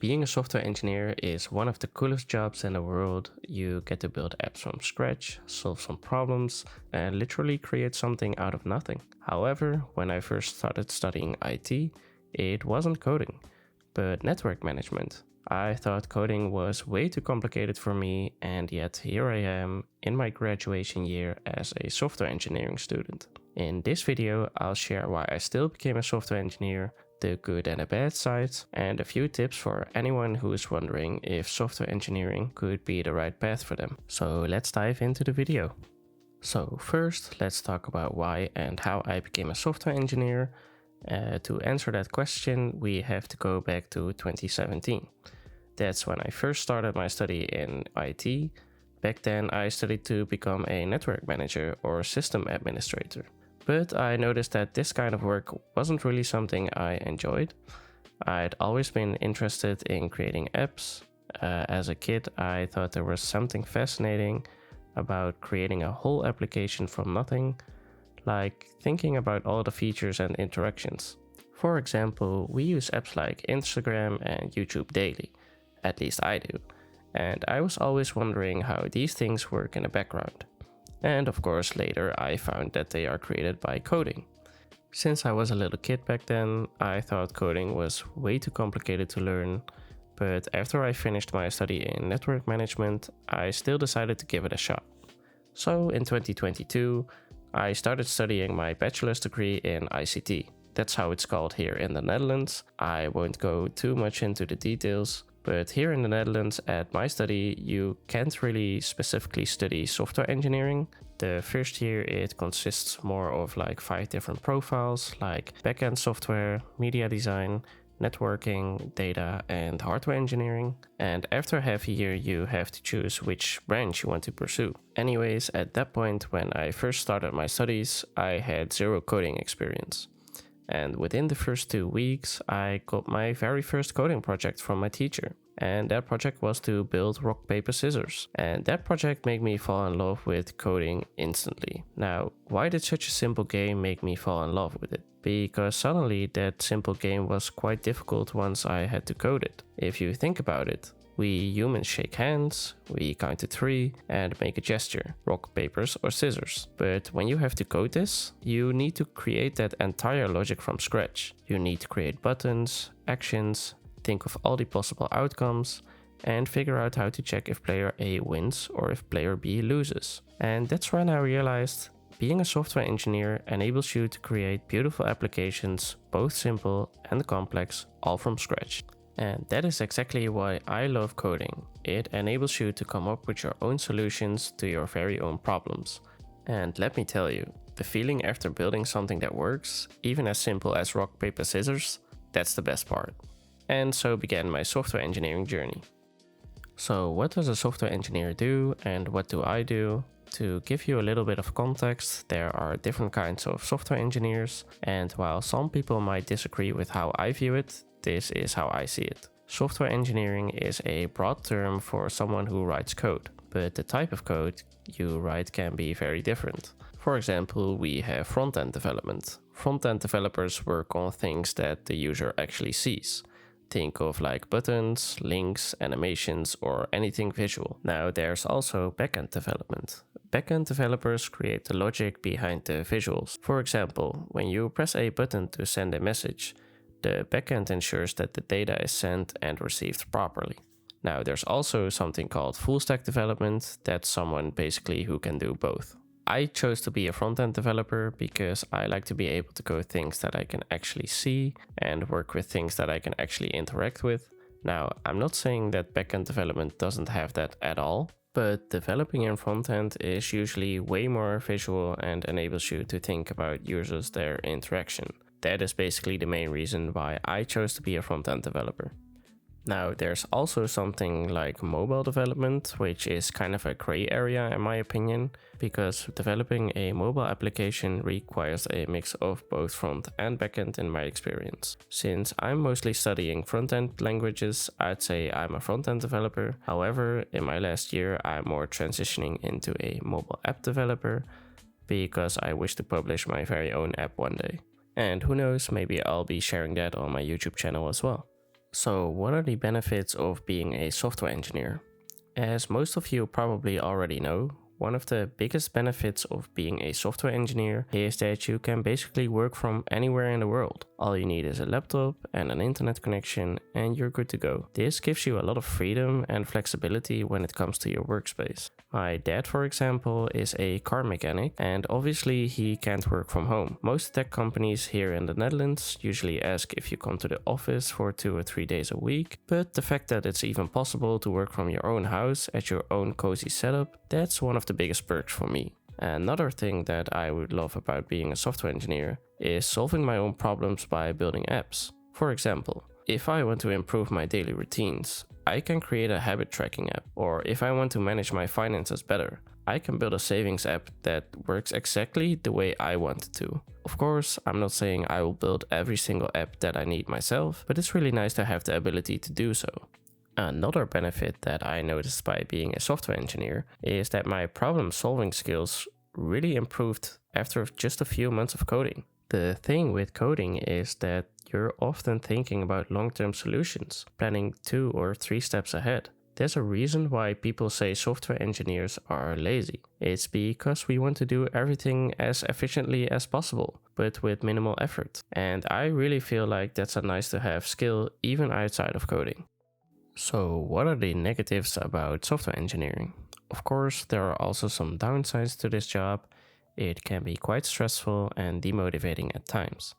Being a software engineer is one of the coolest jobs in the world. You get to build apps from scratch, solve some problems, and literally create something out of nothing. However, when I first started studying IT, it wasn't coding, but network management. I thought coding was way too complicated for me, and yet here I am in my graduation year as a software engineering student. In this video, I'll share why I still became a software engineer, the good and the bad sides, and a few tips for anyone who is wondering if software engineering could be the right path for them. So let's dive into the video. So first, let's talk about why and how I became a software engineer. To answer that question, we have to go back to 2017. That's when I first started my study in IT. Back then, I studied to become a network manager or system administrator. But I noticed that this kind of work wasn't really something I enjoyed. I'd always been interested in creating apps. As a kid, I thought there was something fascinating about creating a whole application from nothing, like thinking about all the features and interactions. For example, we use apps like Instagram and YouTube daily, at least I do, and I was always wondering how these things work in the background. And of course later I found that they are created by coding. Since I was a little kid back then, I thought coding was way too complicated to learn, but after I finished my study in network management, I still decided to give it a shot. So in 2022, I started studying my bachelor's degree in ICT. That's how it's called here in the Netherlands. I won't go too much into the details, but here in the Netherlands at my study, you can't really specifically study software engineering. The first year it consists more of like 5 different profiles, like backend software, media design, networking, data, and hardware engineering. And after half a year, you have to choose which branch you want to pursue. Anyways, at that point, when I first started my studies, I had zero coding experience. And within the first 2 weeks, I got my very first coding project from my teacher. And that project was to build rock, paper, scissors. And that project made me fall in love with coding instantly. Now, why did such a simple game make me fall in love with it? Because suddenly that simple game was quite difficult once I had to code it. If you think about it, we humans shake hands, we count to 3 and make a gesture, rock, papers or scissors. But when you have to code this, you need to create that entire logic from scratch. You need to create buttons, actions, think of all the possible outcomes, and figure out how to check if player A wins or if player B loses. And that's when I realized being a software engineer enables you to create beautiful applications, both simple and complex, all from scratch. And that is exactly why I love coding. It enables you to come up with your own solutions to your very own problems. And let me tell you, the feeling after building something that works, even as simple as rock, paper, scissors, that's the best part. And so began my software engineering journey. So what does a software engineer do and what do I do? To give you a little bit of context, there are different kinds of software engineers, and while some people might disagree with how I view it, this is how I see it. Software engineering is a broad term for someone who writes code, but the type of code you write can be very different. For example, we have front-end development. Front-end developers work on things that the user actually sees. Think of like buttons, links, animations, or anything visual. Now there's also backend development. Backend developers create the logic behind the visuals. For example, when you press a button to send a message, the backend ensures that the data is sent and received properly. Now there's also something called full stack development. That's someone basically who can do both. I chose to be a front-end developer because I like to be able to code things that I can actually see and work with things that I can actually interact with. Now, I'm not saying that backend development doesn't have that at all, but developing in front-end is usually way more visual and enables you to think about users, their interaction. That is basically the main reason why I chose to be a front-end developer. Now, there's also something like mobile development, which is kind of a gray area in my opinion, because developing a mobile application requires a mix of both front and backend in my experience. Since I'm mostly studying front-end languages, I'd say I'm a front-end developer. However, in my last year, I'm more transitioning into a mobile app developer because I wish to publish my very own app one day. And who knows, maybe I'll be sharing that on my YouTube channel as well. So, what are the benefits of being a software engineer? As most of you probably already know, one of the biggest benefits of being a software engineer is that you can basically work from anywhere in the world. All you need is a laptop and an internet connection and you're good to go. This gives you a lot of freedom and flexibility when it comes to your workspace. My dad, for example, is a car mechanic and obviously he can't work from home. Most tech companies here in the Netherlands usually ask if you come to the office for 2 or 3 days a week, but the fact that it's even possible to work from your own house at your own cozy setup, that's one of the biggest perks for me. Another thing that I would love about being a software engineer is solving my own problems by building apps. For example, if I want to improve my daily routines, I can create a habit tracking app, or if I want to manage my finances better, I can build a savings app that works exactly the way I want it to. Of course, I'm not saying I will build every single app that I need myself, but it's really nice to have the ability to do so. Another benefit that I noticed by being a software engineer is that my problem-solving skills really improved after just a few months of coding. The thing with coding is that you're often thinking about long-term solutions, planning 2 or 3 steps ahead. There's a reason why people say software engineers are lazy. It's because we want to do everything as efficiently as possible, but with minimal effort. And I really feel like that's a nice to have skill even outside of coding. So what are the negatives about software engineering? Of course, there are also some downsides to this job. It can be quite stressful and demotivating at times.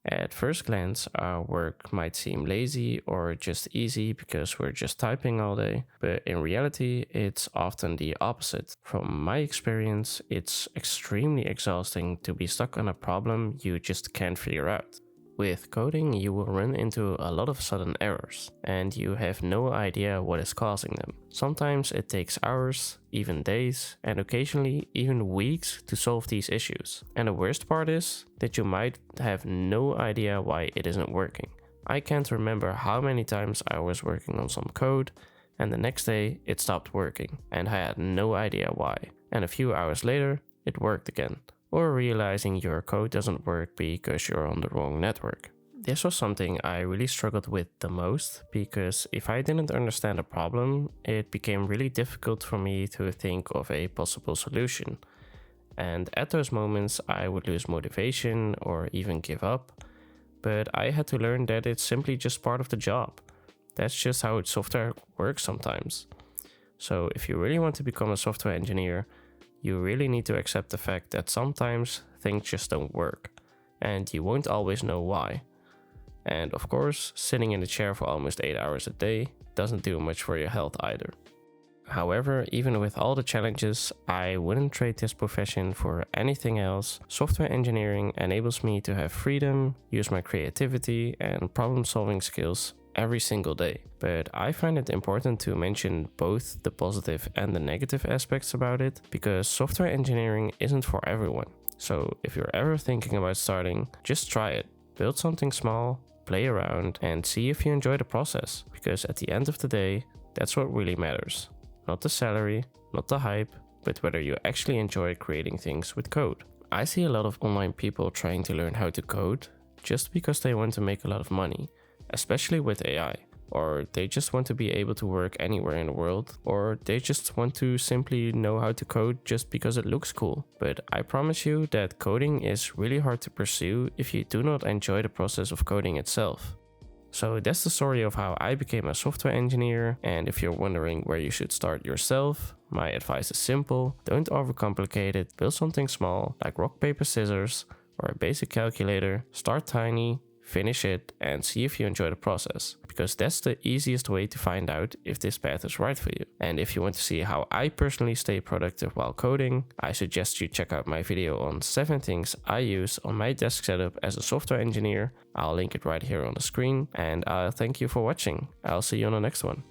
At first glance, our work might seem lazy or just easy because we're just typing all day, but in reality, it's often the opposite. From my experience, it's extremely exhausting to be stuck on a problem you just can't figure out. With coding, you will run into a lot of sudden errors, and you have no idea what is causing them. Sometimes it takes hours, even days, and occasionally even weeks to solve these issues. And the worst part is that you might have no idea why it isn't working. I can't remember how many times I was working on some code, and the next day it stopped working, and I had no idea why. And a few hours later, it worked again. Or realizing your code doesn't work because you're on the wrong network. This was something I really struggled with the most, because if I didn't understand a problem, it became really difficult for me to think of a possible solution. And at those moments, I would lose motivation or even give up. But I had to learn that it's simply just part of the job. That's just how software works sometimes. So if you really want to become a software engineer, you really need to accept the fact that sometimes things just don't work, and you won't always know why. And of course, sitting in a chair for almost 8 hours a day doesn't do much for your health either. However, even with all the challenges, I wouldn't trade this profession for anything else. Software engineering enables me to have freedom, use my creativity and problem-solving skills every single day. But I find it important to mention both the positive and the negative aspects about it, because software engineering isn't for everyone. So if you're ever thinking about starting, just try it. Build something small, play around, and see if you enjoy the process, because at the end of the day, that's what really matters. Not the salary, not the hype, but whether you actually enjoy creating things with code. I see a lot of online people trying to learn how to code just because they want to make a lot of money, especially with AI, or they just want to be able to work anywhere in the world, or they just want to simply know how to code just because it looks cool. But I promise you that coding is really hard to pursue if you do not enjoy the process of coding itself. So that's the story of how I became a software engineer, and if you're wondering where you should start yourself, my advice is simple: don't overcomplicate it, build something small like rock, paper, scissors, or a basic calculator, start tiny, finish it, and see if you enjoy the process, because that's the easiest way to find out if this path is right for you. And if you want to see how I personally stay productive while coding, I suggest you check out my video on 7 things I use on my desk setup as a software engineer. I'll link it right here on the screen, and thank you for watching. I'll see you on the next one.